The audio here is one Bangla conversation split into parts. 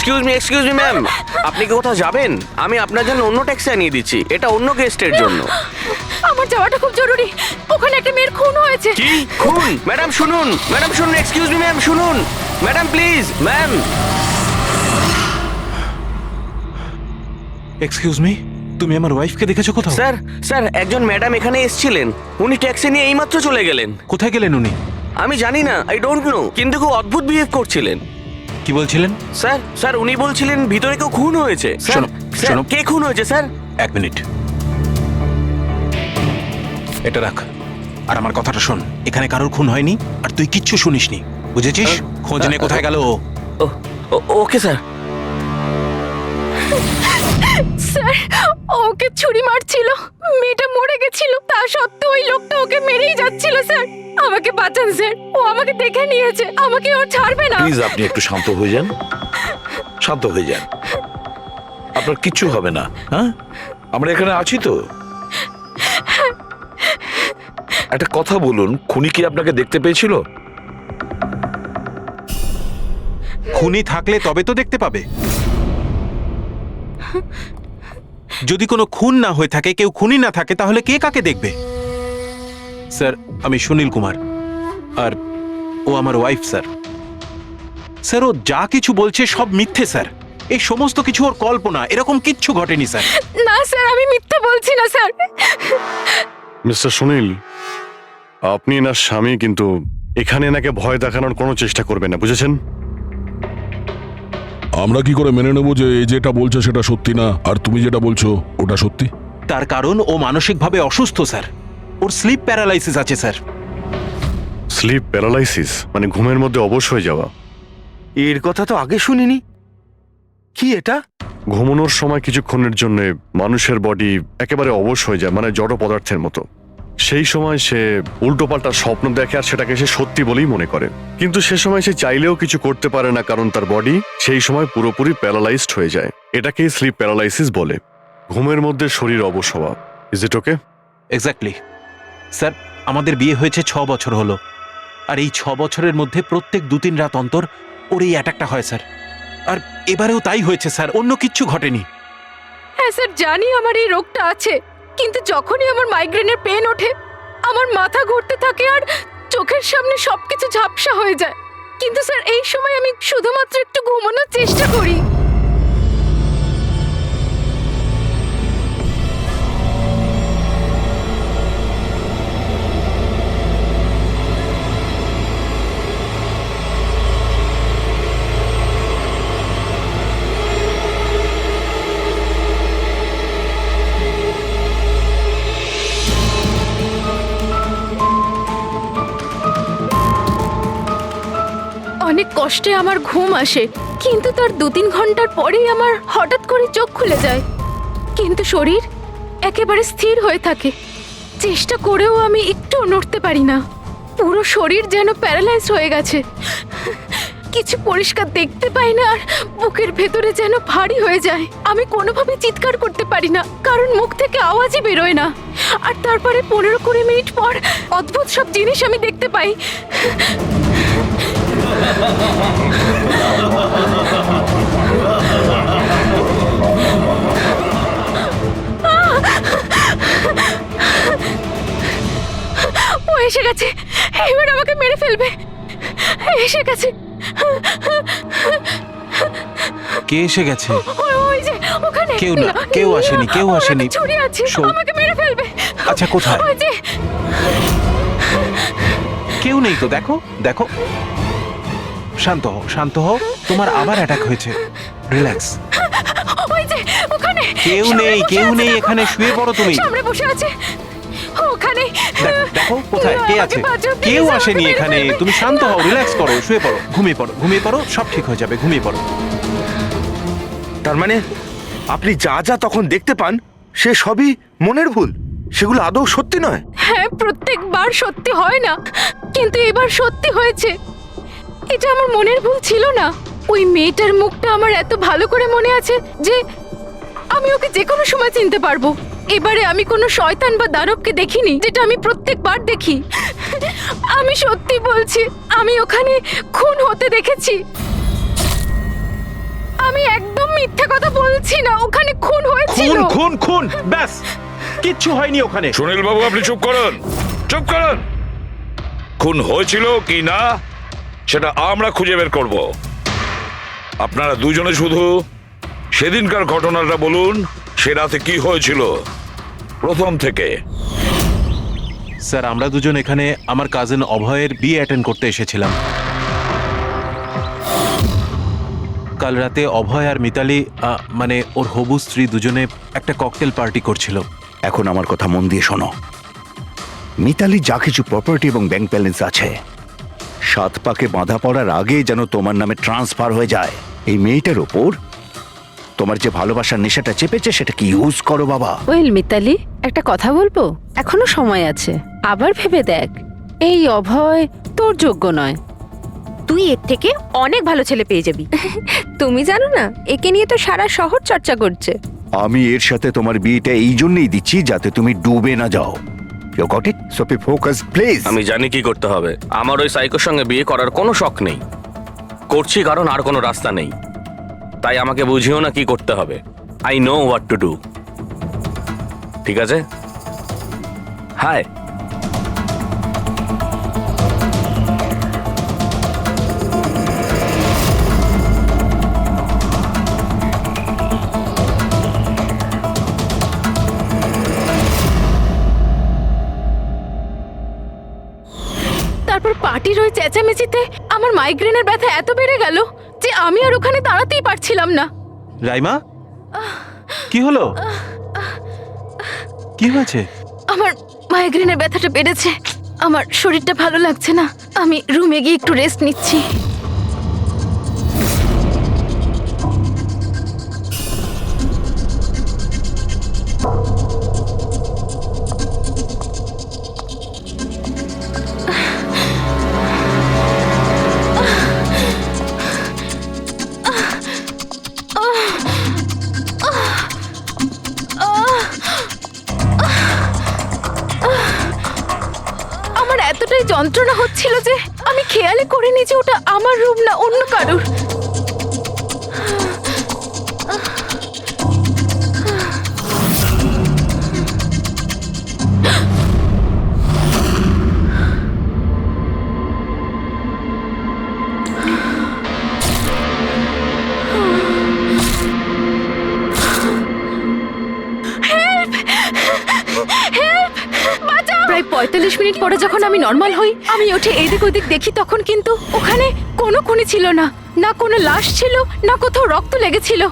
এক্সকিউজ মি ম্যাম, আপনি কি কোথাও যাবেন? আমি আপনার জন্য অন্য ট্যাক্সি আনিয়ে দিচ্ছি, এটা অন্য গেস্টের জন্য। আমার যাওয়াটা খুব জরুরি, ওখানে একটা মেয়ের খুন হয়েছে। কি খুন? ম্যাডাম শুনুন, এক্সকিউজ মি ম্যাম, শুনুন madam please ma'am. Excuse me, তুমি আমার ওয়াইফকে দেখেছো কোথাও? স্যার একজন ম্যাডাম এখানে এসেছিলেন, উনি ট্যাক্সি নিয়ে এইমাত্র চলে গেলেন। কোথায় গেলেন উনি? আমি জানি না, আই ডোন্ট নো, কিন্তু খুব অদ্ভুত বিহেভ করছিলেন। কি বলছিলেন? স্যার উনি বলছিলেন ভিতরে কেউ খুন হয়েছে। শোনো, শোনো। কে খুন হয়েছে স্যার? এক মিনিট, এটা রাখ আর আমার কথাটা শোন। এখানে কারোর খুন হয়নি আর তুই কিচ্ছু শুনিসনি, বুঝেছিস? খোঁজ নে কোথায় গেল ও। Okay sir. স্যার, ওকে ছুরি মারছিল, মেয়েটা মরে গেছিল, তা সত্ত্বেও ওই লোকটা ওকে মেরেই যাচ্ছিল। স্যার আমাকে বাঁচান স্যার, ও আমাকে দেখে নিয়েছে, আমাকে ও ছাড়বে না। প্লিজ আপনি একটু শান্ত হয়ে যান, শান্ত হয়ে যান, আপনার কিচ্ছু হবে না। হ্যাঁ, আমরা এখানে আছি তো। একটা কথা বলুন, খুনি কি আপনাকে দেখতে পেয়েছিল? খুনি থাকলে তবে তো দেখতে পাবে। যদি কোনো খুন না হয়ে থাকে, কেউ খুনি না থাকে, তাহলে কে কাকে দেখবে? স্যার, আমি সুনীল কুমার আর ও আমার ওয়াইফ স্যার। স্যার, ও যা কিছু বলছে সব মিথ্যে স্যার। এই সমস্ত কিছু ওর কল্পনা, এরকম কিচ্ছু ঘটেনি স্যার। না স্যার, আমি মিথ্যে বলছি না স্যার। মিস্টার সুনীল, আপনি এনার স্বামী, কিন্তু এখানে এনাকে ভয় দেখানোর কোনো চেষ্টা করবেন না, বুঝেছেন? আমরা কি করে মেনে নেব যে এই যেটা বলছে সেটা সত্যি না আর তুমি যেটা বলছো ওটা সত্যি? তার কারণ ও মানসিকভাবে অসুস্থ স্যার, ওর স্লিপ প্যারালাইসিস আছে স্যার। স্লিপ প্যারালাইসিস মানে ঘুমের মধ্যে অবশ হয়ে যাওয়া? এর কথা তো আগে শুনিনি। কি এটা? ঘুমানোর সময় কিছুক্ষণের জন্য মানুষের বডি একেবারে অবশ হয়ে যায়, মানে জড় পদার্থের মতো। সেই সময় সে উল্টোপাল্টা স্বপ্ন দেখে আর সেটাকে সে সত্যি বলেই মনে করে, কিন্তু সে সময় সে চাইলেও কিছু করতে পারে না, কারণ তার বডি সেই সময় পুরোপুরি প্যারালাইজড হয়ে যায়। এটাকেই স্লিপ প্যারালাইসিস বলে। ঘুমের মধ্যে শরীর অবশ হওয়া। Is it okay? Exactly sir, আমাদের বিয়ে হয়েছে 6 বছর হলো, আর এই 6 বছরের মধ্যে প্রত্যেক 2-3 রাত অন্তর ওর এই অ্যাটাকটা হয় স্যার। আর এবারেও তাই হয়েছে স্যার, অন্য কিচ্ছু ঘটেনি। হ্যাঁ স্যার, জানি আমার এই রোগটা আছে, কিন্তু যখনই আমার মাইগ্রেনের পেন ওঠে আমার মাথা ঘুরতে থাকে আর চোখের সামনে সবকিছু ঝাপসা হয়ে যায়। কিন্তু স্যার এই সময় আমি শুধুমাত্র একটু ঘুমানোর চেষ্টা করি। অনেক কষ্টে আমার ঘুম আসে, কিন্তু তার 2-3 ঘন্টার পরেই আমার হঠাৎ করে চোখ খুলে যায়, কিন্তু শরীর একেবারে স্থির হয়ে থাকে। চেষ্টা করেও আমি একটু নড়তে পারি না, পুরো শরীর যেন প্যারালাইজ হয়ে গেছে। কিছু পরিষ্কার দেখতে পাই না আর বুকের ভেতরে যেন ভারী হয়ে যায়। আমি কোনোভাবে চিৎকার করতে পারি না, কারণ মুখ থেকে আওয়াজই বেরোয় না। আর তারপরে 15-20 মিনিট পর অদ্ভুত সব জিনিস আমি দেখতে পাই। ও এসে গেছে, এবার আমাকে মেরে ফেলবে। এসে গেছে। কে এসে গেছে? ওই যে ওখানে। কেউ না, কেউ আসেনি, কেউ ওর আসেনি। হাতে ছুরি আছে, শোন। আমাকে মেরে ফেলবে। আচ্ছা, কোথায়? ওই যে। কেউ নেই তো, দেখো দেখো। শান্ত হও, শান্ত হও, তোমার আবার অ্যাটাক হয়েছে। রিল্যাক্স। ওই যে ওখানে। কেউ সামনে নেই, বসে কেউ আছে, নেই, দেখো। এখানে শুয়ে পড়ো তুমি। সামনে বসে আছে ওখানে। দেখো দেখো কোথায় কে আমাকে আছে? বাঁচাও, please, কেউ আমাকে আসেনি মেরে এখানে। ফেলবে। তুমি শান্ত হও, রিল্যাক্স করো, শুয়ে পড়ো, ঘুমিয়ে পড়ো, ঘুমিয়ে পড়ো, সব ঠিক হয়ে যাবে, ঘুমিয়ে পড়ো। তার মানে আপনি যা যা তখন দেখতে পান সে সবই মনের ভুল, সেগুলো আদৌ সত্যি নয়? হ্যাঁ, প্রত্যেকবার সত্যি হয় না, কিন্তু এবার সত্যি হয়েছে। এটা আমার মনের ভুল ছিল না। ওই মেয়েটার মুখটা আমার এত ভালো করে মনে আছে যে আমি ওকে যে কোনো সময় চিনতে পারবো। এবারে আমি কোনো শয়তান বা দানবকে দেখিনি, যেটা আমি প্রত্যেকবার দেখি। আমি সত্যি বলছি, আমি ওখানে খুন হতে দেখেছি। আমি মিথ্যে কথা বলছি না, ওখানে খুন হয়েছিল। খুন খুন খুন ব্যাস, কিচ্ছু হয়নি ওখানে। সুনীল বাবু আপনি চুপ করুন, চুপ করুন। খুন হয়েছিল কি না সেটা আমরা খুঁজে বের করব। আপনারা দুজনে শুধু সেদিনকার ঘটনাটা বলুন, সে রাতে কি হয়েছিল প্রথম থেকে। স্যার আমরা দুজন এখানে আমার কাজিন অভয়ের বিয়ে অ্যাটেন্ড করতে এসেছিলাম। কাল রাতে অভয় আর মিতালি মানে ওর হবু স্ত্রী দুজনে একটা ককটেল পার্টি করছিল। এখন আমার কথা মন দিয়ে শোনো। মিতালি যা কিছু প্রপার্টি এবং ব্যাংক ব্যালেন্স আছে, 7 পাকে বাঁধা পড়ার আগে যেন তোমার নামে ট্রান্সফার হয়ে যায়। এই মেয়েটার ওপর তোমার যে ভালোবাসার নেশাটা চেপেছে সেটাকে ইউজ করো বাবা। ওয়েল মিতালি, একটা কথা বলবো? এখনো সময় আছে, আবার ভেবে দেখ। এই অভয় তোর যোগ্য নয়। তুই এর থেকে অনেক ভালো ছেলে পেয়ে যাবি। তুমি জানো না, একে নিয়ে তো সারা শহর চর্চা করছে। আমি এর সাথে তোমার বিয়েটা এই জন্যই দিচ্ছি যাতে তুমি ডুবে না যাও। You got it? So be focused please. আমি জানি কি করতে হবে। আমার ওই সাইকোর সঙ্গে বিয়ে করার কোনো শখ নেই, করছি কারণ আর কোনো রাস্তা নেই। তাই আমাকে বুঝিও না কি করতে হবে। I know what to do. ঠিক আছে? হাই। তারপর পার্টির ওই চেঁচামেচিতে আমার মাইগ্রেনের ব্যথা এত বেড়ে গেল যে আমি আর ওখানে দাঁড়াতেই পারছিলাম না। রাইমা, কি হলো? কি হয়েছে? আমার মাইগ্রেনের ব্যথাটা বেড়েছে, আমার শরীরটা ভালো লাগছে না। আমি রুমে গিয়ে একটু রেস্ট নিচ্ছি। আমার এতটাই যন্ত্রণা হচ্ছিল যে আমি খেয়ালই করিনি যে ওটা আমার রুম না অন্য কারোর। প্রায় 45 মিনিট পরে যখন আমি নর্মাল হই, আমি উঠে এদিক ওদিক দেখি, তখন কিন্তু ওখানে কোনো খুনি ছিল না, না কোনো লাশ ছিল, না কোথাও রক্ত লেগেছিল।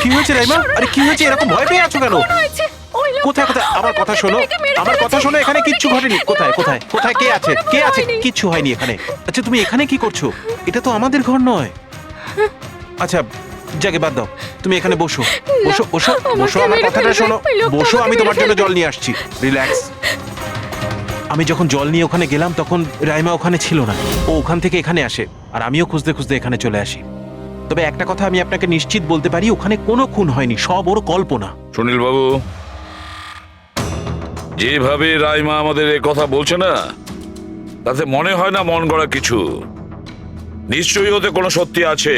কি হয়েছে রাইমা? আরে কি হয়েছে? এরকম ভয় পেয়ে আছো কেন? খুন হয়েছে। ওই লোকটা কোথায় কোথায়? আমার কথা শোনো, মেয়েকে মেরে আমার কথা ফেলেছে। শোনো। এখানে কিচ্ছু ঘটেনি। কোথায় কোথায় কোথায় কে আছে? কে আছে? হয়নি। কিচ্ছু হয়নি এখানে। আচ্ছা তুমি এখানে কি করছো? এটা তো আমাদের ঘর নয়। আচ্ছা যাকে বাদ দাও, তুমি এখানে বসো বসো বসো আমাকে বসো। আমার মেরে কথাটা ফেলবে। শোনো, ওই লোকটা বসো। আমাকে আমি মেরে তোমার জন্য ফেলবে। জল নিয়ে আসছি। রিল্যাক্স। আমি যখন জল নিয়ে ওখানে গেলাম তখন রাইমা ওখানে ছিল না। ও ওখান থেকে এখানে আসে আর আমিও খুঁজতে খুঁজতে এখানে চলে আসি। তবে একটা কথা আমি আপনাকে নিশ্চিত বলতে পারি, ওখানে কোনো খুন হয়নি, সব ওর কল্পনা। সুনীল বাবু, যেভাবে রাইমা আমাদের এ কথা বলছে না, তাতে মনে হয় না মন গড়া কিছু। নিশ্চয়ই ওতে কোনো সত্যি আছে।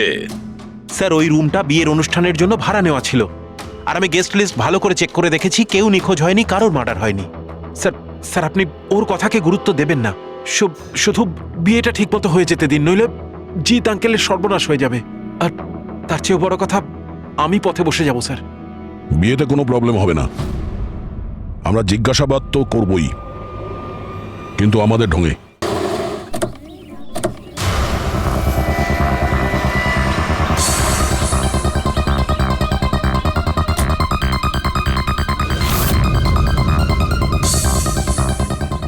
স্যার ওই রুমটা বিয়ের অনুষ্ঠানের জন্য ভাড়া নেওয়া ছিল, আর আমি গেস্ট লিস্ট ভালো করে চেক করে দেখেছি, কেউ নিখোঁজ হয়নি, কারোর মার্ডার হয়নি। স্যার স্যার আপনি ওর কথাকে গুরুত্ব দেবেন না। শুধু বিয়েটা ঠিকমতো হয়ে যেতে দিন, নইলে জিৎ আঙ্কেলের সর্বনাশ হয়ে যাবে। আর তার চেয়েও বড় কথা, আমি পথে বসে যাব স্যার। বিয়েতে কোনো প্রবলেম হবে না, আমরা জিজ্ঞাসাবাদ তো করবই, কিন্তু আমাদের ঢঙে।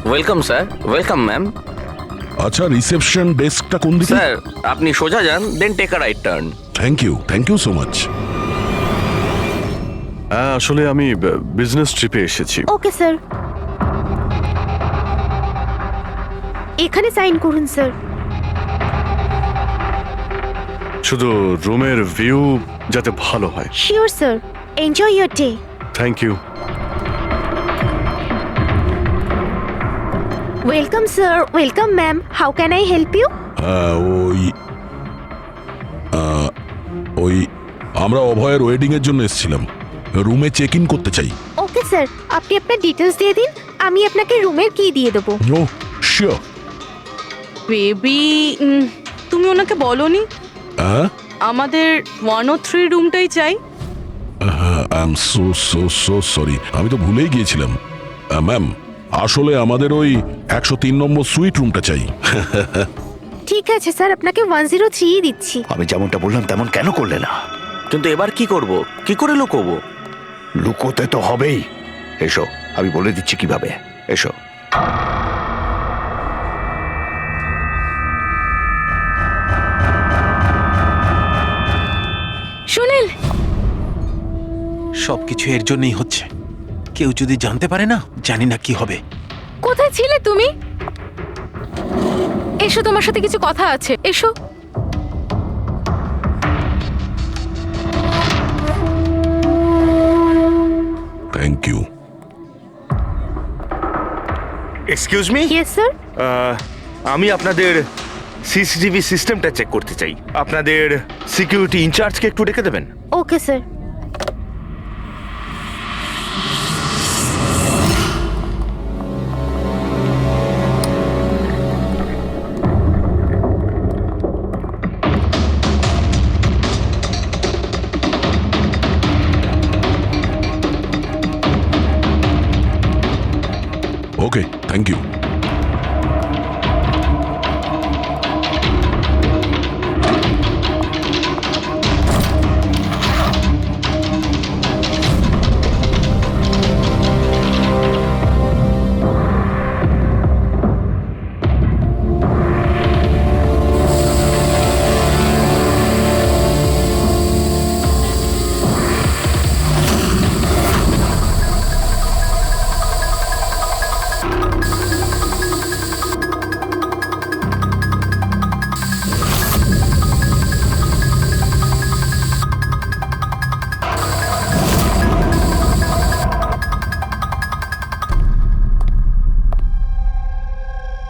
Welcome sir. Welcome ma'am. আচ্ছা রিসেপশন ডেস্কটা কোন দিকে? স্যার আপনি সোজা যান, then take a right turn. Thank you so much. হ্যাঁ, আসলে আমি বিজনেস ট্রিপে এসেছি। ওকে স্যার, এখানে সাইন করুন স্যার। শুধু রুমের ভিউ যাতে ভালো হয়। Sure sir, enjoy your day. Thank you. Welcome sir, welcome ma'am, how can I help you? ওই আমরা অভয়ের ওয়েডিং এর জন্য এসেছিলাম, রুমে চেক ইন করতে চাই। ওকে স্যার, আপনি আপনার ডিটেলস দিয়ে দিন, আমি আপনাকে রুমের কি দিয়ে দেবো। ও শিওর। বেবি, তুমি ওনাকে বলনি হ্যাঁ, আমাদের 103 রুমটাই চাই? I am so so so sorry, আমি তো ভুলেই গিয়েছিলাম। ম্যাম, আসলে আমাদের ওই 103 নম্বর সুইট রুমটা চাই। ঠিক আছে স্যার, আপনাকে 103 দিচ্ছি। আমি যেমনটা বললাম তেমন কেন করলে না? কিন্তু এবার কি করব, কি করে লুকোবো? লুকোতে তো হবেই। এসো, আমি বলে দিচ্ছি কিভাবে। এসো। সুনীল, সবকিছু এর জন্যই হচ্ছে। কেউ যদি জানতে পারে না, জানি না কি হবে। কোথায় ছিলে তুমি? এসো, তোমার সাথে কিছু কথা আছে, এসো। Thank you. Excuse me, yes sir. আমি আপনাদের সিসিটিভি সিস্টেমটা চেক করতে চাই। আপনাদের সিকিউরিটি ইনচার্জকে একটু ডেকে দেবেন। Okay sir. Okay, thank you.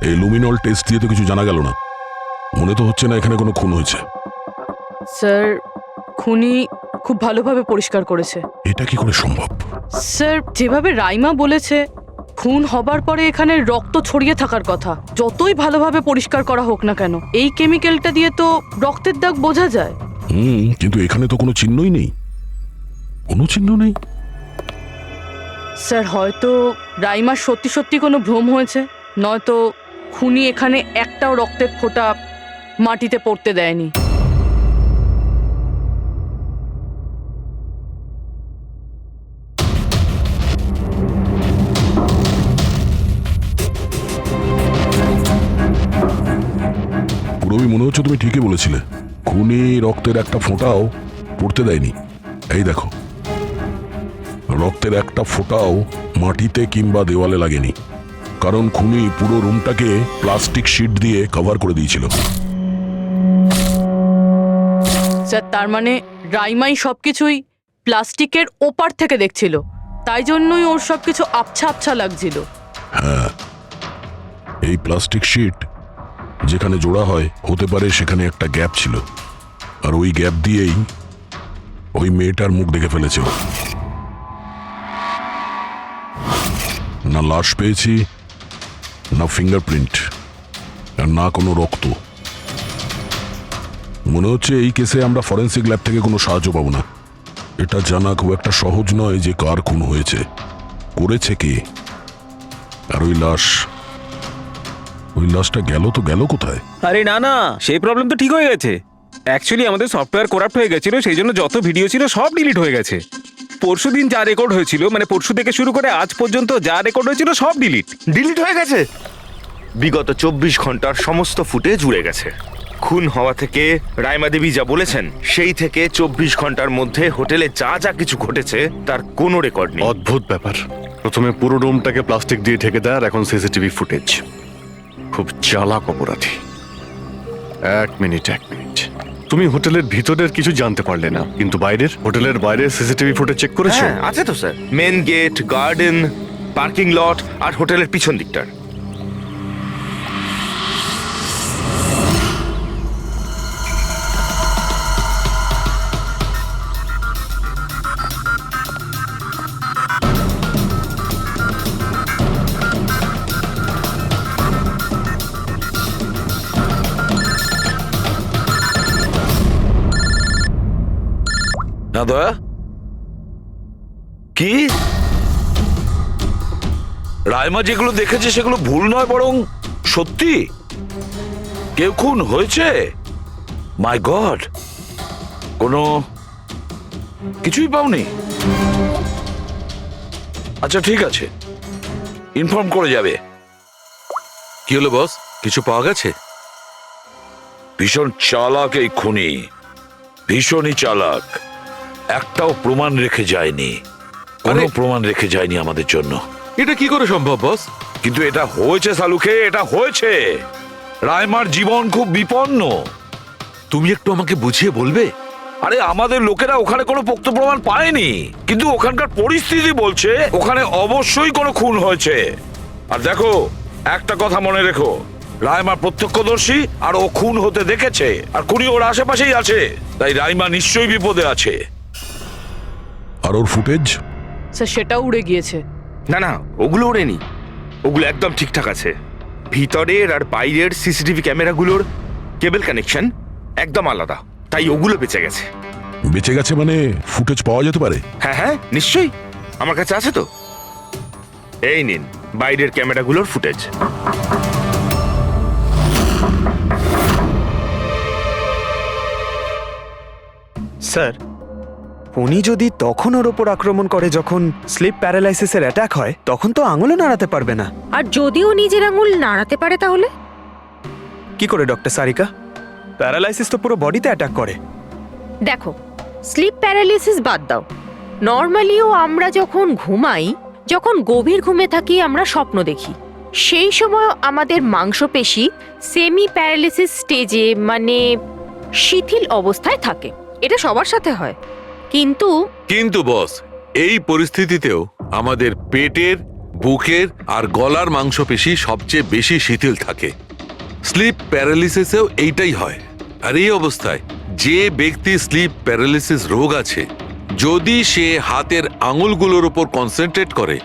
এই লুমিনল টেস্ট দিয়ে তো কিছু জানা গেল না। মনে তো হচ্ছে না এখানে কোনো খুন হয়েছে। স্যার, খুনি খুব ভালোভাবে পরিষ্কার করেছে। এটা কি করে সম্ভব? স্যার, যেভাবে রাইমা বলেছে, খুন হবার পরে এখানে রক্ত ছড়িয়ে থাকার কথা। যতই ভালোভাবে পরিষ্কার করা হোক না কেন, এই কেমিক্যালটা দিয়ে তো রক্তের দাগ বোঝা যায়। কিন্তু এখানে তো কোনো চিহ্নই নেই, কোনো চিহ্ন নেই। স্যার, হয়তো রাইমার সত্যি সত্যি কোনো ভ্রম হয়েছে, নয়তো খুনি এখানে একটাও রক্তের ফোঁটা মাটিতে পড়তে দেয়নি। পুরবি, মনে হচ্ছে তুমি ঠিকই বলেছিলে। খুনি রক্তের একটা ফোঁটাও পড়তে দেয়নি। এই দেখো, রক্তের একটা ফোঁটাও মাটিতে কিংবা দেওয়ালে লাগেনি, কারণ খুনি পুরো রুমটাকে প্লাস্টিক শিট দিয়ে কভার করে দিয়েছিল। স্যার, তার মানে রাইমাই সবকিছুই প্লাস্টিকের ওপার থেকে দেখছিল, তাই জন্যই ওর সবকিছু আবছা আবছা লাগছিল। হ্যাঁ, এই প্লাস্টিক শিট যেখানে জোড়া হয়, হতে পারে সেখানে একটা গ্যাপ ছিল, আর ওই গ্যাপ দিয়েই ওই মেয়েটার মুখ দেখে ফেলেছে। না লাশ পেয়েছি, না ফিঙ্গারপ্রিন্ট, আর না কোনো রক্ত। মনে হচ্ছে এই কেসে আমরা ফরেন্সিক ল্যাব থেকে কোনো সাহায্য পাবো না। এটা জানা খুব একটা সহজ নয় যে কার খুন হয়েছে, করেছে কে। আর ওই লাশটা গেল তো গেল কোথায়? আরে না না, সেই প্রবলেম তো ঠিক হয়ে গেছে। অ্যাকচুয়ালি আমাদের সফটওয়্যার করাপ্ট হয়ে গেছিল, সেই জন্য যত ভিডিও ছিল সব ডিলিট হয়ে গেছে। পরশুদিন যা রেকর্ড হয়েছিল, মানে পরশু থেকে শুরু করে আজ পর্যন্ত যা রেকর্ড হয়েছিল সব ডিলিট হয়ে গেছে। বিগত 24 ঘন্টার সমস্ত ফুটেজ উড়ে গেছে। খুন হওয়া থেকে রাইমা দেবী যা বলেছেন, সেই থেকে 24 ঘন্টার মধ্যে হোটেলে যা যা কিছু ঘটেছে তার কোনো রেকর্ড নেই। অদ্ভুত ব্যাপার। প্রথমে পুরো রুমটাকে প্লাস্টিক দিয়ে ঢেকে দেয়, আর এখন সিসিটিভি ফুটেজ। খুব চালাক অপরাধী। এক মিনিট। তুমি হোটেলের ভিতরের কিছু জানতে পারলে না, কিন্তু হোটেলের বাইরের সিসিটিভি ফুটেজ চেক করেছো? হ্যাঁ, আছে তো sir. Main gate, garden, parking lot আর হোটেলের পিছন দিকটার। না দয়া? কি রাইমা যেগুলো দেখেছে সেগুলো ভুল নয়, বরং সত্যি? কেউ খুন হয়েছে? মাই গড, কোনো কিছুই পাওনি? আচ্ছা ঠিক আছে, ইনফর্ম করে যাবে। কি হলো বস, কিছু পাওয়া গেছে? ভীষণ চালাক এই খুনি, ভীষণই চালাক। একটাও প্রমাণ রেখে যায়নি, কোনো প্রমাণ রেখে যায়নি আমাদের জন্য। এটা কি করে সম্ভব বস? কিন্তু এটা হয়েছে সালুকে, এটা হয়েছে। রাইমার জীবন খুব বিপন্ন। তুমি একটু আমাকে বুঝিয়ে বলবে? আরে আমাদের লোকেরা ওখানে কোনো পোক্ত প্রমাণ পায়নি, কিন্তু ওখানকার পরিস্থিতি বলছে ওখানে অবশ্যই কোনো খুন হয়েছে। আর দেখো, একটা কথা মনে রেখো, রাইমা প্রত্যক্ষদর্শী, আর ও খুন হতে দেখেছে, আর খুনি ওর আশেপাশেই আছে, তাই রাইমা নিশ্চয়ই বিপদে আছে। আর ওর ফুটেজ? স্যার সেটাও উড়ে গিয়েছে। না না, ওগুলো ওড়েনি, ওগুলো একদম ঠিকঠাক আছে। ভিতরের আর বাইরের সিসিটিভি ক্যামেরাগুলোর কেবল কানেকশন একদম আলাদা, তাই ওগুলো বেঁচে গেছে। বেঁচে গেছে মানে ফুটেজ পাওয়া যেতে পারে? হ্যাঁ হ্যাঁ নিশ্চয়ই, আমার কাছে আছে তো। এই নিন বাইরের ক্যামেরাগুলোর ফুটেজ। স্যার, উনি যদি তখন ওর ওপর আক্রমণ করে যখন স্লিপ প্যারালাইসিসের অ্যাটাক হয়, তখন তো আঙুলও নাড়াতে পারবে না। আর যদিও নিজের আঙুল নাড়াতে পারে তাহলে? কি করে ডক্টর সারিকা? প্যারালাইসিস তো পুরো বডিতে অ্যাটাক করে। দেখো, স্লিপ প্যারালিসিস বাদ দাও, নর্মালিও আমরা যখন ঘুমাই, যখন গভীর ঘুমে থাকি, আমরা স্বপ্ন দেখি। সেই সময় আমাদের মাংসপেশি সেমি প্যারালিসিস স্টেজে, মানে শিথিল অবস্থায় থাকে। এটা সবার সাথে হয়। কিন্তু বস, এই পরিস্থিতিতেও আমাদের পেটের, বুকের আর গলার মাংসপেশি সবচেয়ে বেশি শিথিল থাকে। স্লিপ প্যারালিসিসেও এইটাই হয়। আর এই অবস্থায় যে ব্যক্তি স্লিপ প্যারালিসিস রোগ আছে, যদি সে হাতের আঙুলগুলোর উপর কনসেন্ট্রেট করে,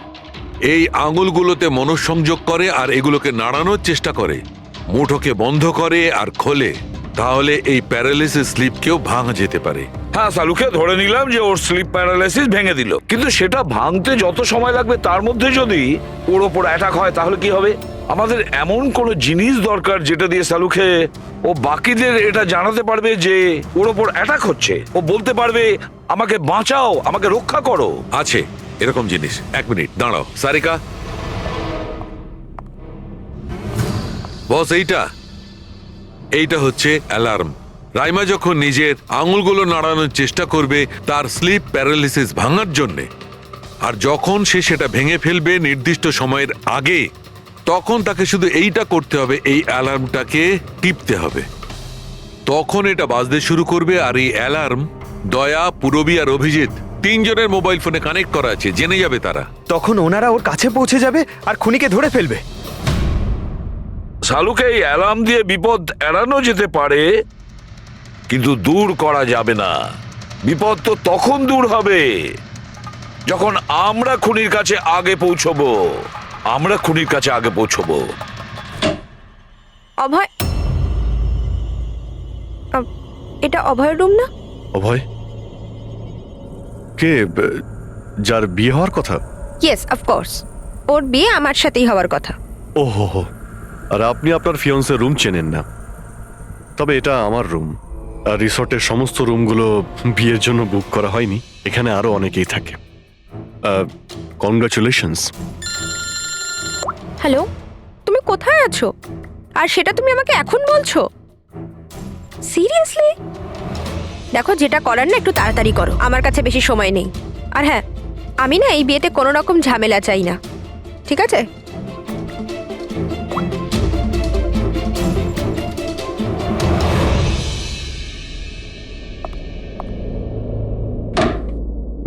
এই আঙুলগুলোতে মনঃসংযোগ করে আর এগুলোকে নাড়ানোর চেষ্টা করে, মুঠোকে বন্ধ করে আর খোলে, তাহলে এই প্যারালিসিস স্লিপকেও ভাঙা যেতে পারে। হ্যাঁ সালুকে ধরে নিলাম যে ওর স্লিপ প্যারালাইসিস ভেঙে দিল, কিন্তু সেটা ভাঙতে যত সময় লাগবে তার মধ্যে যদি ওর ওপর অ্যাটাক হয় তাহলে কি হবে? আমাদের এমন কোনো জিনিস দরকার যেটা দিয়ে সালুকে ও বাকিদের এটা জানাতে পারবে যে ওর ওপর অ্যাটাক হচ্ছে। ও বলতে পারবে আমাকে বাঁচাও, আমাকে রক্ষা করো। আছে এরকম জিনিস। এক মিনিট দাঁড়াও সারিকা। বস, এইটা হচ্ছে অ্যালার্ম। রাইমা যখন নিজের আঙুলগুলো নাড়ানোর চেষ্টা করবে তার স্লিপ প্যারালিসিস ভাঙার জন্যে, আর যখন সে সেটা ভেঙে ফেলবে নির্দিষ্ট সময়ের আগে, তখন তাকে শুধু এইটা করতে হবে, এই অ্যালার্মটাকে টিপতে হবে। তখন এটা বাজতে শুরু করবে, আর এই অ্যালার্ম দয়া, পুরবী আর অভিজিৎ তিনজনের মোবাইল ফোনে কানেক্ট করা আছে, জেনে যাবে তারা। তখন ওনারা ওর কাছে পৌঁছে যাবে আর খুনিকে ধরে ফেলবে। সালুকে এই অ্যালার্ম দিয়ে বিপদ এড়ানো যেতে পারে, কিন্তু দূর করা যাবে না। বিপদ তো তখন দূর হবে যখন আমরা খুনির কাছে আগে পৌঁছবো। অভয়, এটা অভয়ের রুম না? অভয় কে? যার বিয়ে হওয়ার কথা? ইয়েস, অফকোর্স, ওর বিয়ে আমার সাথেই হওয়ার কথা। ওহো, আর আপনি আপনার ফিয়ন্সের রুম চেনেন না? তবে এটা আমার রুম, আর রিসর্টের সমস্ত রুমগুলো বিয়ের জন্য বুক করা হয়নি। এখানে আরো অনেকেই থাকে। কনগ্রাচুলেশনস। হ্যালো, তুমি কোথায় আছো? আর সেটা তুমি আমাকে এখন বলছো? সিরিয়াসলি? দেখো, যেটা করার না একটু তাড়াতাড়ি করো, আমার কাছে বেশি সময় নেই। আর হ্যাঁ, আমি না এই বিয়েতে কোনো রকম ঝামেলা চাই না, ঠিক আছে?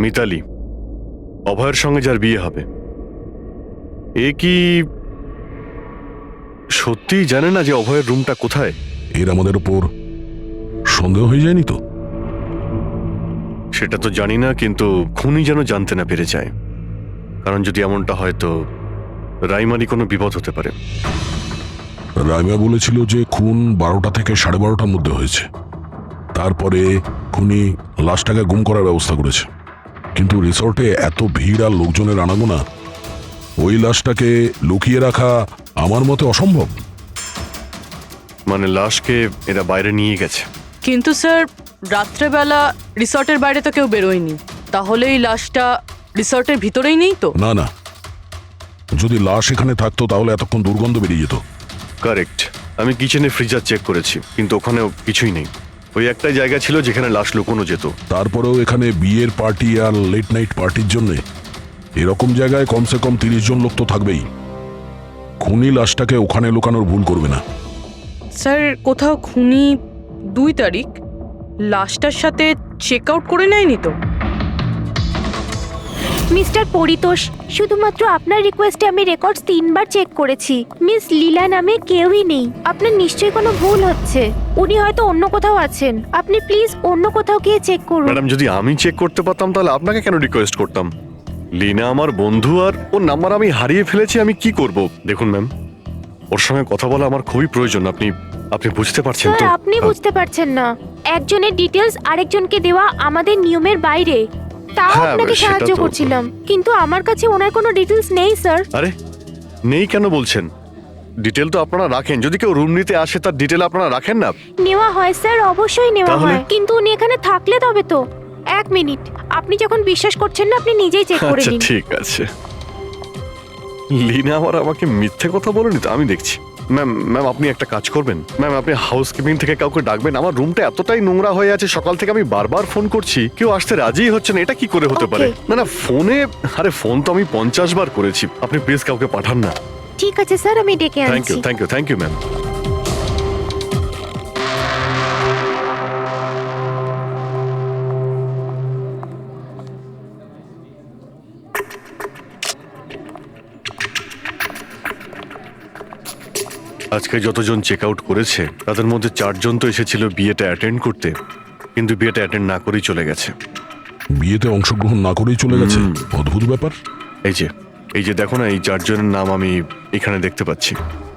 মিতালি, অভয়ের সঙ্গে যার বিয়ে হবে, এ কি সত্যিই জানে না যে অভয়ের রুমটা কোথায়? এর আমাদের উপর সন্দেহ হয়ে যায়নি তো? সেটা তো জানি না, কিন্তু খুনি যেন জানতে না পেরে যায়। কারণ যদি এমনটা হয় তো রাইমারই কোনো বিপদ হতে পারে। রাইমা বলেছিল যে খুন 12টা থেকে 12:30টার মধ্যে হয়েছে। তারপরে খুনি লাশটাকে গুম করার ব্যবস্থা করেছে। কিন্তু রিসর্টে এত ভিড় আর লোকজনের আনাগোনা, ওই লাশটাকে লুকিয়ে রাখা আমার মতে অসম্ভব। মানে লাশকে এরা বাইরে নিয়ে গেছে। কিন্তু স্যার রাত্রেবেলা রিসর্টের বাইরে তো কেউ বেরোয়নি, তাহলে এই লাশটা রিসর্টের ভিতরেই নেই তো? না না, যদি লাশ এখানে থাকতো তাহলে এতক্ষণ দুর্গন্ধ বেরিয়ে যেত। কারেক্ট। আমি কিচেনে ফ্রিজার চেক করেছি, কিন্তু ওখানেও কিছুই নেই। ওই একটাই জায়গা ছিল যেখানে লাশ লুকোনো যেত। তারপরেও এখানে বিয়ের পার্টি আর লেট নাইট পার্টির জন্য এরকম জায়গায় কমসে কম 30 জন লোক তো থাকবেই। খুনি লাশটাকে ওখানে লুকানোর ভুল করবে না। স্যার কোথাও খুনি 2 তারিখ লাশটার সাথে চেক আউট করে নেয়নি তো? মিস্টার পরিতোষ, শুধুমাত্র আপনার রিকোয়েস্টে আমি রেকর্ডস 3 বার চেক করেছি। মিস লীলা নামে কেউই নেই। আপনার নিশ্চয়ই কোনো ভুল হচ্ছে। উনি হয়তো অন্য কোথাও আছেন। আপনি প্লিজ অন্য কোথাও গিয়ে চেক করুন। ম্যাডাম, যদি আমি চেক করতে পারতাম তাহলে আপনাকে কেন রিকোয়েস্ট করতাম? লিনা আমার বন্ধু, আর ওর নাম্বার আমি হারিয়ে ফেলেছি। আমি কি করব? দেখুন ম্যাম, ওর সঙ্গে কথা বলা আমার খুবই প্রয়োজন। আপনি বুঝতে পারছেন তো? স্যার, আপনি বুঝতে পারছেন না। একজনের ডিটেলস আরেকজনকে দেওয়া আমাদের নিয়মের বাইরে। তাও হ্যাঁ, আপনাকে সেটা সাহায্য তো- করছিলাম, কিন্তু আমার কাছে ওনার কোনো ডিটেলস নেই স্যার। আরে নেই কেন বলছেন? ডিটেল তো আপনারা রাখেন। যদি কেউ রুম নিতে আসে তার ডিটেল আপনারা রাখেন না? নেওয়া হয় স্যার, অবশ্যই নেওয়া তাহলে? হয়, কিন্তু উনি এখানে থাকলে তবে তো। 1 মিনিট, আপনি যখন বিশ্বাস করছেন না আপনি নিজেই চেক করে আচ্ছা নিন। ঠিক আছে। লিনা আমাকে মিথ্যে কথা বলেনি তো? আমি দেখছি। ম্যাম আপনি একটা কাজ করবেন। ম্যাম, আপনি হাউসকিপিং থেকে কাউকে ডাকবেন। আমার রুমটা এতটাই নোংরা হয়ে আছে, সকাল থেকে আমি বারবার ফোন করছি, কেউ আসতে রাজিই হচ্ছে না। এটা কি করে হতে পারে? না ফোনে, আরে ফোন তো আমি 50 বার করেছি। আপনি প্লিজ কাউকে পাঠান না। ঠিক আছে স্যার, আমি ডেকে থ্যাংক ইউ, আনছি। Thank you ma'am. আজকে যতজন চেক আউট করেছে তাদের মধ্যে 4 জন তো এসেছিল বিয়েটা অ্যাটেন্ড করতে, কিন্তু বিয়েটা অ্যাটেন্ড না করেই চলে গেছে। বিয়েতে অংশগ্রহণ না করেই চলে গেছে? অদ্ভুত ব্যাপার। এই যে দেখো না, এই 4 জনের নাম আমি এখানে দেখতে পাচ্ছি।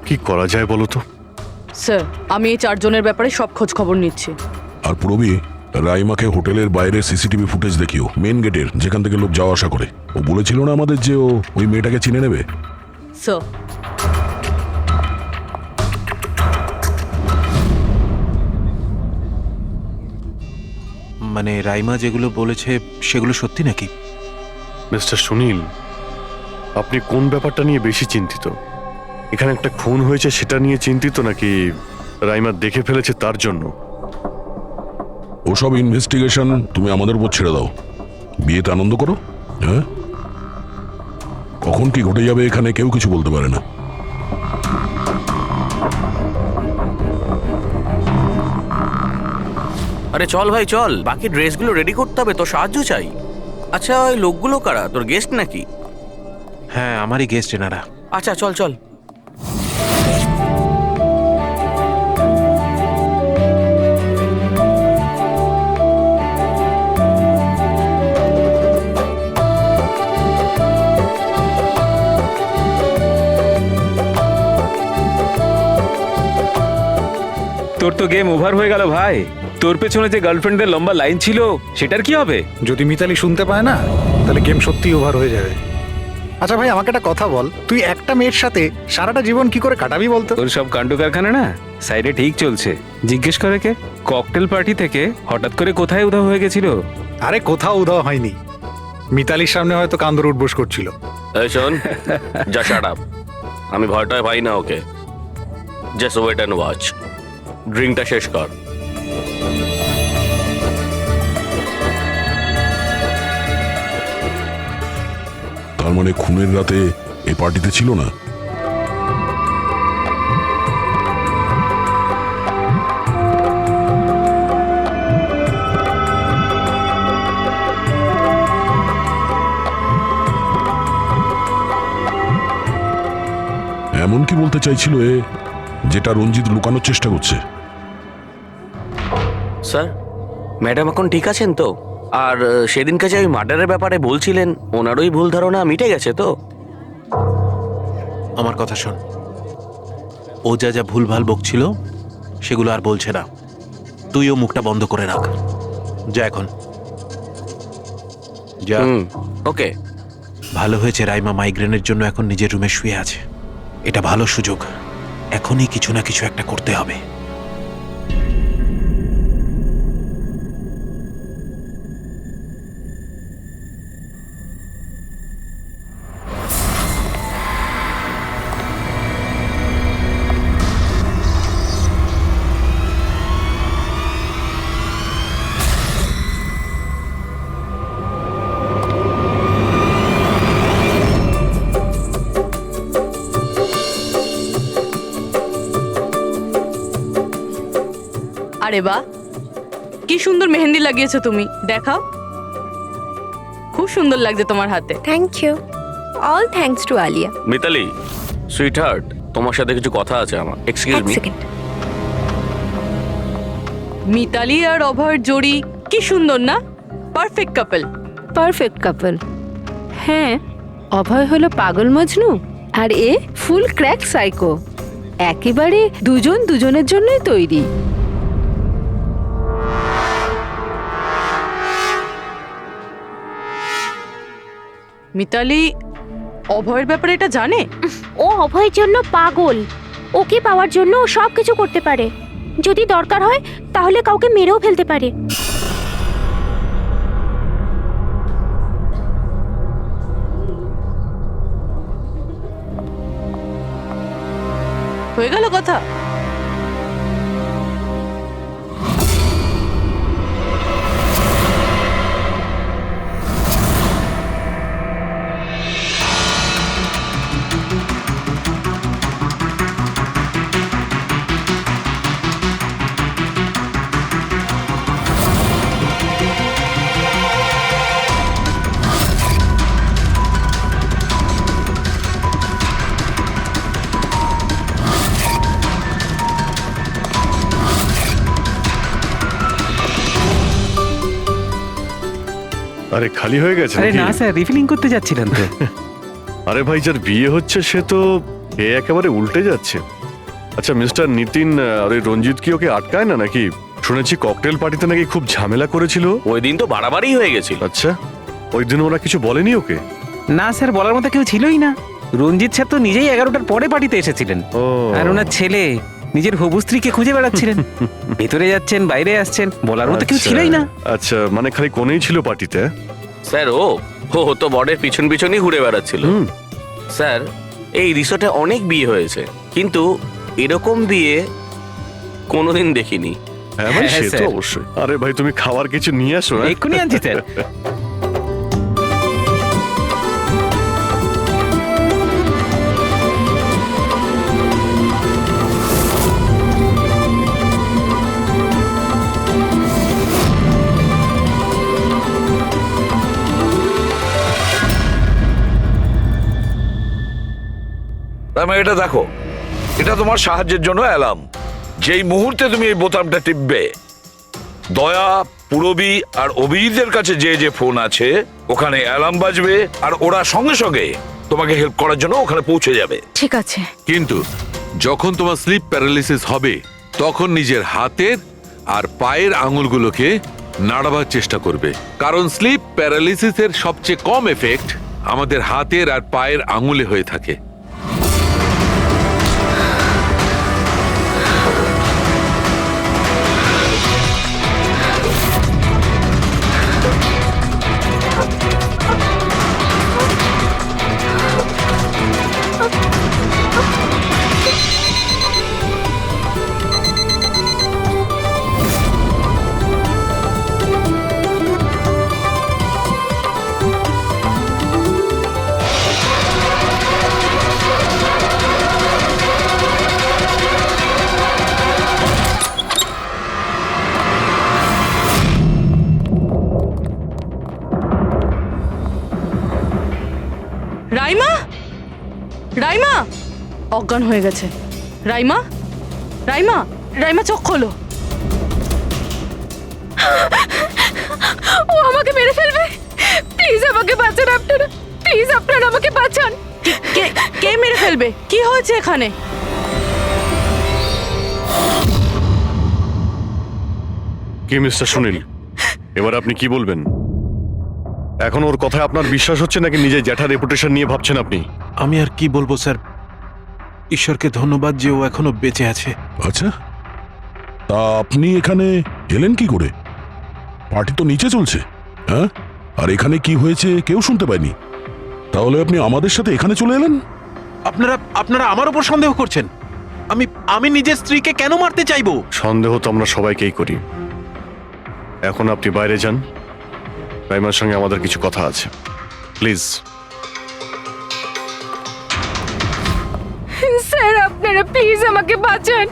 কি করা যায় বলো তো? স্যার আমি এই 4 জনের ব্যাপারে সব খোঁজ খবর নিচ্ছি। আর পুরবি, রাইমাকে হোটেলের বাইরে সিসিটিভি ফুটেজ দেখিও, মেন গেটের, যেখান থেকে লোক যাওয়া আসা করে। ও বলেছিল না আমাদের যে ও ওই মেয়েটাকে চিনে নেবে। স্যার মানে রাইমা যেগুলো বলেছে সেগুলো সত্যি নাকি? মিস্টার সুনীল, আপনি কোন ব্যাপারটা নিয়ে বেশি চিন্তিত? এখানে একটা খুন হয়েছে সেটা নিয়ে চিন্তিত, নাকি রাইমা দেখে ফেলেছে তার জন্য? ওসব ইনভেস্টিগেশন তুমি আমাদের উপর ছেড়ে দাও। বিয়েতে আনন্দ করো। হ্যাঁ, কখন কি ঘটে যাবে এখানে কেউ কিছু বলতে পারে না। আরে চল ভাই চল, বাকি ড্রেসগুলো রেডি করতে হবে, তো সাহায্য চাই। আচ্ছা ওই লোকগুলো কারা? তোর গেস্ট নাকি? হ্যাঁ, আমারই গেস্ট এনারা। আচ্ছা চল চল। তোর তো গেম ওভার হয়ে গেল ভাই। তোর পেছনে যে গার্লফ্রেন্ডদের লম্বা লাইন ছিল সেটার কি হবে? যদি মিতালি শুনতে পায় না তাহলে গেম সত্যি ওভার হয়ে যাবে। আচ্ছা ভাই, আমাকে একটা কথা বল, তুই একটা মেয়ের সাথে সারাটা জীবন কি করে কাটাবি বলতো? তোর সব কাণ্ড কারখানা না সাইডে ঠিক চলছে। জিজ্ঞেস করে কে? ককটেল পার্টি থেকে হঠাৎ করে কোথায় উধাও হয়ে গেছিল? আরে কোথাও উধাও হয়নি, মিতালির সামনে হয়তো কান্দর উঠবোস করছিল। এই শোন, যা শাট আপ। আমি ভয়টায় পাই না okay. Just wait and watch. ড্রিঙ্কটা শেষ কর। তার মানে খুনের রাতে এই পার্টিতে ছিল না? এমন কি বলতে চাইছিল এ, যেটা রঞ্জিত লুকানোর চেষ্টা করছে? স্যার, ম্যাডাম এখন ঠিক আছেন তো? আর সেদিনকে যে ওই মার্ডারের ব্যাপারে বলছিলেন, ওনারই ভুল ধারণা মিটে গেছে তো? আমার কথা শোন, ও যা যা ভুলভাল বকছিল সেগুলো আর বলছে না। তুইও মুখটা বন্ধ করে রাখ। যা এখন যা। ওকে। ভালো হয়েছে রাইমা মাইগ্রেনের জন্য এখন নিজের রুমে শুয়ে আছে। এটা ভালো সুযোগ, এখনই কিছু না কিছু একটা করতে হবে। আরে বাহ, কি সুন্দর মেহেন্দি লাগিয়েছো তুমি, দেখাও। খুব সুন্দর লাগছে তোমার হাতে। Thank you. All thanks to Alia. Mitali sweetheart, তোমার সাথে কিছু কথা আছে আমার। Excuse me. মিতালি আর অভয়ের জোড়ি কি সুন্দর না? Perfect couple. Perfect couple. হ্যাঁ, অভয় হলো পাগল মজনু আর এ ফুল ক্র্যাক সাইকো। একেবারে দুজন দুজনের জন্যই তৈরি। মিতালি অভয়ের ব্যাপারে এটা জানে? ও অভয়ের জন্য পাগল। ওকে পাওয়ার জন্য ও সব কিছু করতে পারে। যদি দরকার হয় তাহলে কাউকে মেরেও ফেলতে পারে। হয়ে গেল কথা। আরে খালি হয়ে গেছে আরে নাকি? না স্যার, রিফিলিং করতে যাচ্ছিলাম তো। আরে ভাই, যার বিয়ে হচ্ছে সে তো এ একেবারে উল্টে যাচ্ছে। আচ্ছা মিস্টার নিতিন, আর ওই রঞ্জিত কি ওকে আটকায় না নাকি? শুনেছি ককটেল পার্টিতে নাকি খুব ঝামেলা করেছিল। ওই দিন তো বাড়াবাড়ি হয়ে গেছিল। আচ্ছা, ওই দিন ওরা কিছু বলেনি ওকে? না স্যার, বলার মতো কেউ ছিলই না। রঞ্জিত স্যার তো নিজেই 11টার পরে পার্টিতে এসেছিলেন। আর ওনার ছেলে নিজের হবু স্ত্রীকে খুঁজে বেড়াচ্ছিলেন। ভেতরে যাচ্ছেন, বাইরে আসছেন, বলার মতো কেউ ছিলই না। আচ্ছা, মানে খালি কোনেই ছিল পার্টিতে? স্যার ও তো বরের পিছন পিছনই ঘুরে বেড়াচ্ছিল। স্যার, এই রিসোর্টে অনেক বিয়ে হয়েছে, কিন্তু এরকম বিয়ে কোনোদিন দেখিনি। হ্যাঁ ভাই, হ্যাঁ, সে তো স্যার। অবশ্যই। আরে ভাই, তুমি খাবার কিছু নিয়ে আসো না? এক্ষুনি আনছি স্যার। এটা দেখো, এটা তোমার সাহায্যের জন্য অ্যালার্ম। যেই মুহূর্তে তুমি এই বোতামটা টিপবে, দয়া, পুরবী আর অভিজিতের কাছে যে যে ফোন আছে ওখানে অ্যালার্ম বাজবে, আর ওরা সঙ্গে সঙ্গে তোমাকে হেল্প করার জন্য ওখানে পৌঁছে যাবে। ঠিক আছে। কিন্তু যখন তোমার স্লিপ প্যারালিসিস হবে তখন নিজের হাতের আর পায়ের আঙুলগুলোকে নাড়াবার চেষ্টা করবে, কারণ স্লিপ প্যারালিসিসের সবচেয়ে কম এফেক্ট আমাদের হাতের আর পায়ের আঙুলে হয়ে থাকে। রাইমা, রাইমা অজ্ঞান হয়ে গেছে। রাইমা, রাইমা, রাইমা চোখ খোলো। ও আমাকে মেরে ফেলবে। প্লিজ আমাকে বাঁচান আপনারা, প্লিজ আপনারা আমাকে বাঁচান। কে মেরে ফেলবে? কি হয়েছে এখানে? কি মিস্টার সুনীল, এবার আপনি কি বলবেন? এখন ওর কথায় আপনার বিশ্বাস হচ্ছে নাকি নিজের জ্যাঠার রেপুটেশন নিয়ে ভাবছেন আপনি? আমি আর কি বলবো স্যার, ঈশ্বরকে ধন্যবাদ যে ও এখনো বেঁচে আছে। আচ্ছা, তা আপনি এখানে এলেন কি করে? পার্টি তো নিচে চলছে, হ্যাঁ? আর এখানে কি হয়েছে কেউ শুনতে পায়নি, তাহলে আপনি আমাদের সাথে এখানে চলে এলেন? আপনারা আমার উপর সন্দেহ করছেন? আমি নিজের স্ত্রীকে কেন মারতে চাইবো? সন্দেহ তো আমরা সবাইকেই করি। এখন আপনি বাইরে যান, রাইমার সঙ্গে আমাদের কিছু কথা আছে, প্লিজ। স্যার আপনারা প্লিজ আমাকে বাঁচান।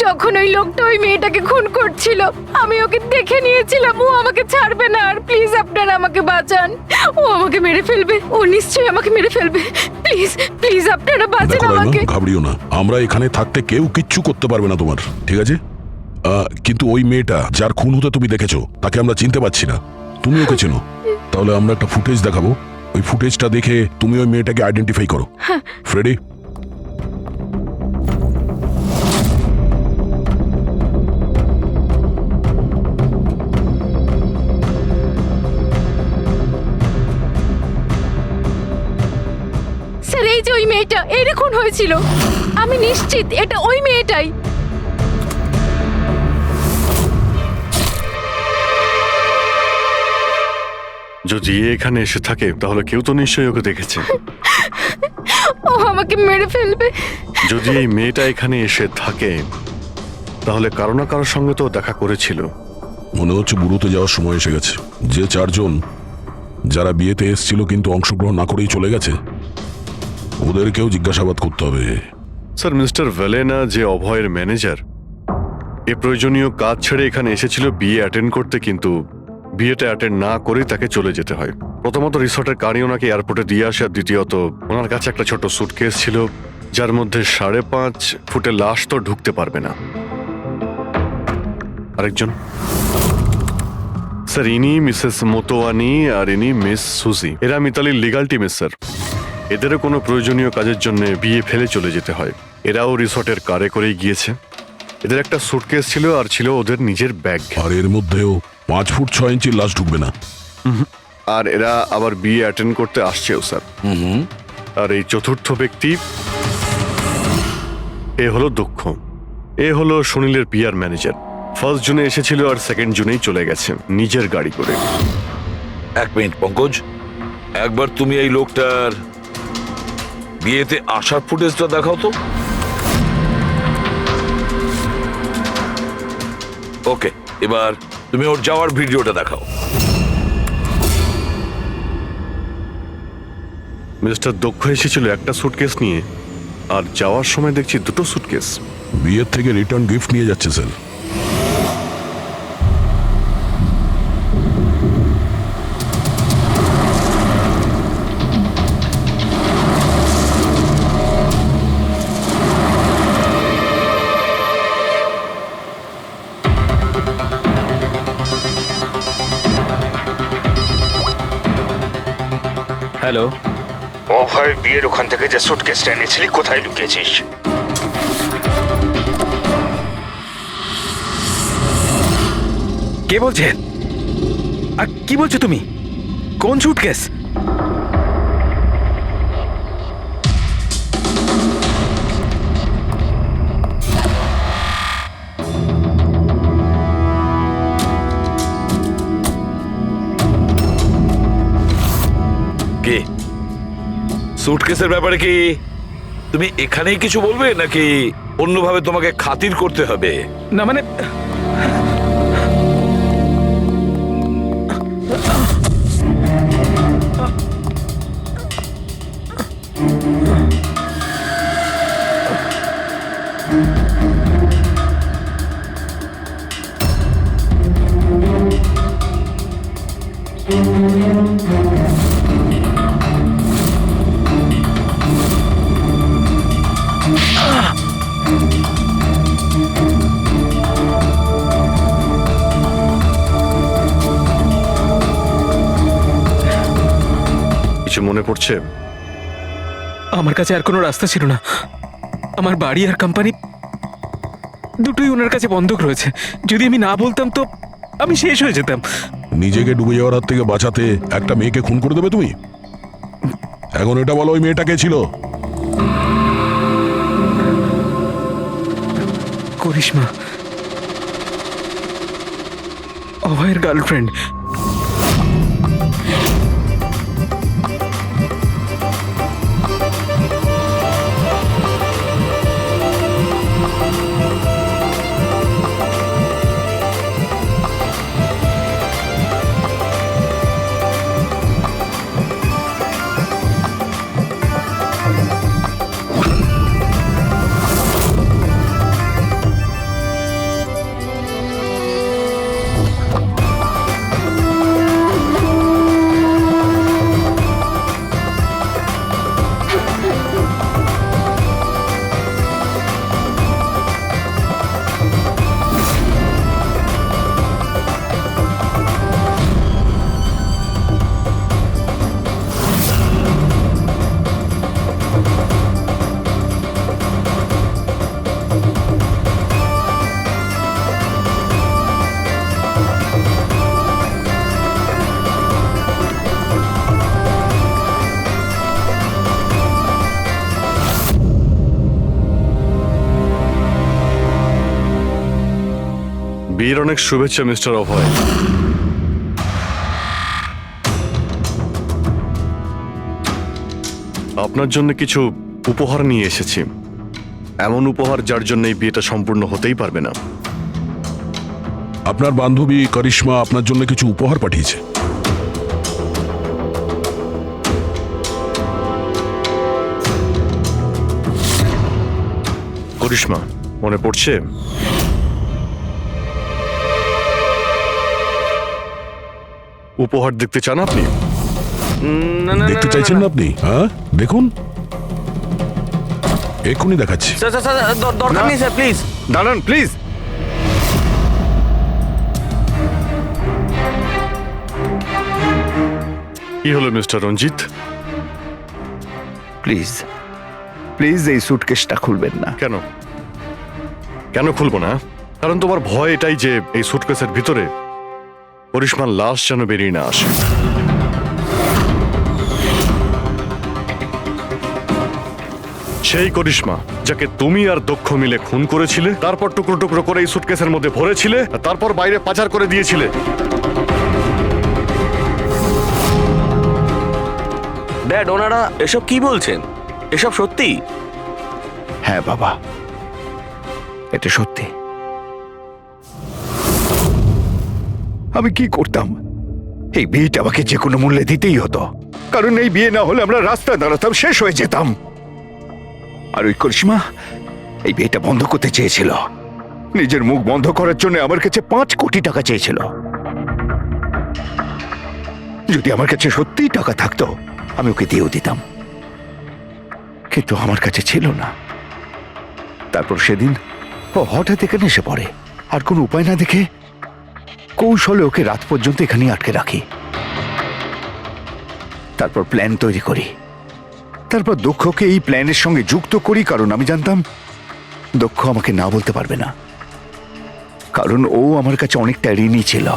যখন ওই লোকটা ওই মেয়েটাকে খুন করছিল আমি ওকে দেখে নিয়েছিলাম, ও আমাকে ছাড়বে না। আর প্লিজ আপনারা আমাকে বাঁচান, ও আমাকে মেরে ফেলবে, ও নিশ্চয়ই আমাকে মেরে ফেলবে। প্লিজ প্লিজ আপনারা বাঁচান দেখো রাইমা, আমাকে। ঘাবড়িও না, আমরা এখানে থাকতে কেউ কিচ্ছু করতে পারবে না তোমার, ঠিক আছে? কিন্তু ওই মেয়েটা যার খুন হতে তুমি দেখেছো তাকে আমরা চিনতে পারছি না, তুমি ওকে চেনো। তাহলে আমরা একটা ফুটেজ দেখাবো, ওই ফুটেজটা দেখে তুমি ওই মেয়েটাকে আইডেন্টিফাই করো। ফ্রেডি, স্যার এই যে ওই মেয়েটা, এর খুন হয়েছিল, আমি নিশ্চিত এটা ওই মেয়েটাই। যদি এ এখানে এসে থাকে তাহলে কেউ তো নিশ্চয়ই ওকে দেখেছে। ও আমাকে মেরে ফেলবে। যদি এই মেয়েটা এখানে এসে থাকে তাহলে কারো না কারোর সঙ্গে তো দেখা করেছিল। মনে হচ্ছে বুড়োতে যাওয়ার সময় এসে গেছে। যে চারজন যারা বিয়েতে এসেছিল কিন্তু অংশগ্রহণ না করেই চলে গেছে, ওদেরকেও জিজ্ঞাসাবাদ করতে হবে। স্যার, মিস্টার ভেলেনা যে অভয়ের ম্যানেজার, এ প্রয়োজনীয় কাজ ছেড়ে এখানে এসেছিল বিয়ে অ্যাটেন্ড করতে, কিন্তু বিয়েটা অ্যাটেন্ড না করেই তাকে চলে যেতে হয়। প্রথমত রিসর্টের গাড়ি ওনাকে এয়ারপোর্টে দিয়ে আসে, আর দ্বিতীয়ত ওনার কাছে একটা ছোট সুটকেস ছিল যার মধ্যে 5.5 ফুটের লাশ তো ঢুকতে পারবে না। আরেকজন স্যার, ইনি মিসেস মোতোয়ানি আর ইনি মিস সুজি। এরা মিতালির লিগাল টিমের স্যার। এদেরও কোনো প্রয়োজনীয় কাজের জন্য বিয়ে ফেলে চলে যেতে হয়। এরাও রিসর্টের কারে করেই গিয়েছে। এদের একটা সুটকেস ছিল আর ছিল ওদের নিজের ব্যাগ। আর এর মধ্যেও 5 ফুট 6 ইঞ্চির লাশ ঢুকবে না। আর এরা আবার বিয়ে অ্যাটেন্ড করতে আসছেও স্যার। আর এই চতুর্থ ব্যক্তি, এ হলো দক্ষ। এ হলো সুনীলের পিআর ম্যানেজার। ফার্স্ট জুনে এসেছিল আর সেকেন্ড জুনেই চলে গেছে নিজের গাড়ি করে। এক মিনিট পঙ্কজ, একবার তুমি এই লোকটার বিয়েতে আসার ফুটেজটা দেখাও তো। ওকে, এবার তুমি ওর যাওয়ার ভিডিওটা দেখাও। মিস্টার দক্ষ এসেছিল একটা সুটকেস নিয়ে, আর যাওয়ার সময় দেখছি দুটো সুটকেস। বিয়ের থেকে রিটার্ন গিফট নিয়ে যাচ্ছে স্যার। হ্যালো, অভয় বিয়ের ওখান থেকে যে সুটকেসটা এনেছিলি কোথায় লুকিয়েছিস? কে বলছেন? আর কি বলছো তুমি? কোন সুটকেস? কে? সুটকেসের ব্যাপারে কি তুমি এখানেই কিছু বলবে নাকি অন্যভাবে তোমাকে খাতির করতে হবে? না মানে কিছু মনে পড়ছে? আমার কাছে আর কোনো রাস্তা ছিল না। আমার বাড়ি আর কোম্পানি দুটোই ওনার কাছে বন্ধক রয়েছে। যদি আমি না বলতাম তো আমি শেষ হয়ে যেতাম। নিজেকে ডুবে যাওয়ার হাত থেকে বাঁচাতে একটা মেয়েকে খুন করে দেবে তুমি? এখন এটা বলো, ওই মেয়েটা কে ছিল? করিশ্মা, অভয়ের গার্লফ্রেন্ড। বিয়ের অনেক শুভেচ্ছা মিস্টার অভয়। আপনার জন্য কিছু উপহার নিয়ে এসেছি, এমন উপহার যার জন্য এই বিয়েটা সম্পূর্ণ হতেই পারবে না। আপনার বান্ধবী করিশ্মা আপনার জন্য কিছু উপহার পাঠিয়েছে। করিশ্মা, মনে পড়ছে? উপহার দেখতে চান আপনি? দেখতে চাইছেন না আপনি? হ্যাঁ, দেখুন, এক্ষুনি দেখাচ্ছি। দরকার নেই স্যার, প্লিজ দাঁড়ান প্লিজ। কি হলো মিস্টার রঞ্জিত? প্লিজ প্লিজ এই সুটকেসটা খুলবেন না। কেন কেন খুলবো না? কারণ তোমার ভয় এটাই যে এই সুটকেসের ভিতরে করিশ্মার লাশ যেন বেরিয়ে না আসে। সেই করিশ্মা যাকে তুমি আর দক্ষ মিলে খুন করেছিলে, তারপর টুকরো টুকরো করে এই সুটকেসের মধ্যে ভরেছিলে, আর তারপর বাইরে পাচার করে দিয়েছিলে। ড্যাড, ওনারা এসব কি বলছেন? এসব সত্যি? হ্যাঁ বাবা, এটা সত্যি। আমি কি করতাম? এই বিয়েটা আমাকে যে কোনো মূল্যে দিতেই হতো, কারণ এই বিয়ে না হলে আমরা রাস্তায় দাঁড়াতাম, শেষ হয়ে যেতাম। আর ওই করিশ্মা এই বিয়েটা বন্ধ করতে চেয়েছিল, নিজের মুখ বন্ধ করার জন্য আমার কাছে 5 কোটি টাকা চেয়েছিল। যদি আমার কাছে সত্যিই টাকা থাকতো আমি ওকে দিয়েও দিতাম, কিন্তু আমার কাছে ছিল না। তারপর সেদিন ও হঠাৎ এখানে এসে পড়ে, আর কোনো উপায় না দেখে কৌশলে ওকে রাত পর্যন্ত এখানে আটকে রাখি। তারপর প্ল্যান তৈরি করি, তারপর দক্ষকে এই প্ল্যানের সঙ্গে যুক্ত করি, কারণ আমি জানতাম দক্ষ আমাকে না বলতে পারবে না, কারণ ও আমার কাছে অনেকটা ঋণী ছিল।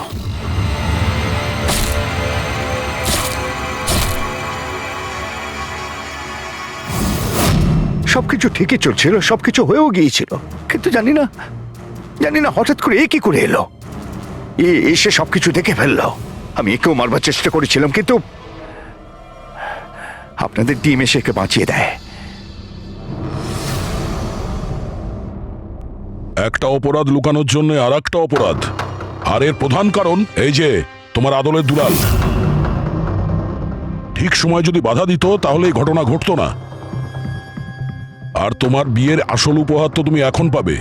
সবকিছু ঠিকই চলছিল, সবকিছু হয়েও গিয়েছিল, কিন্তু জানি না হঠাৎ করে এ কি করে এলো। এসে সবকিছু দেখে ফেললো। আমি একেও মারবার চেষ্টা করেছিলাম, কিন্তু আপনাদের টিম এসে একে বাঁচিয়ে দেয়। একটা অপরাধ লুকানোর জন্য আর একটা অপরাধ, আর এর প্রধান কারণ এই যে তোমার আদলের দুলাল। ঠিক সময় যদি বাধা দিত তাহলে এই ঘটনা ঘটতো না। আর তোমার বিয়ের আসল উপহার তো তুমি এখন পাবে।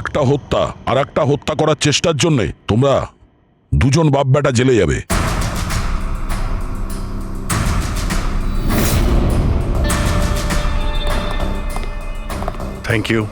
একটা হত্যা আর একটা হত্যা করার চেষ্টার জন্য তোমরা দুজন বাপ বেটা জেলে যাবে। Thank you.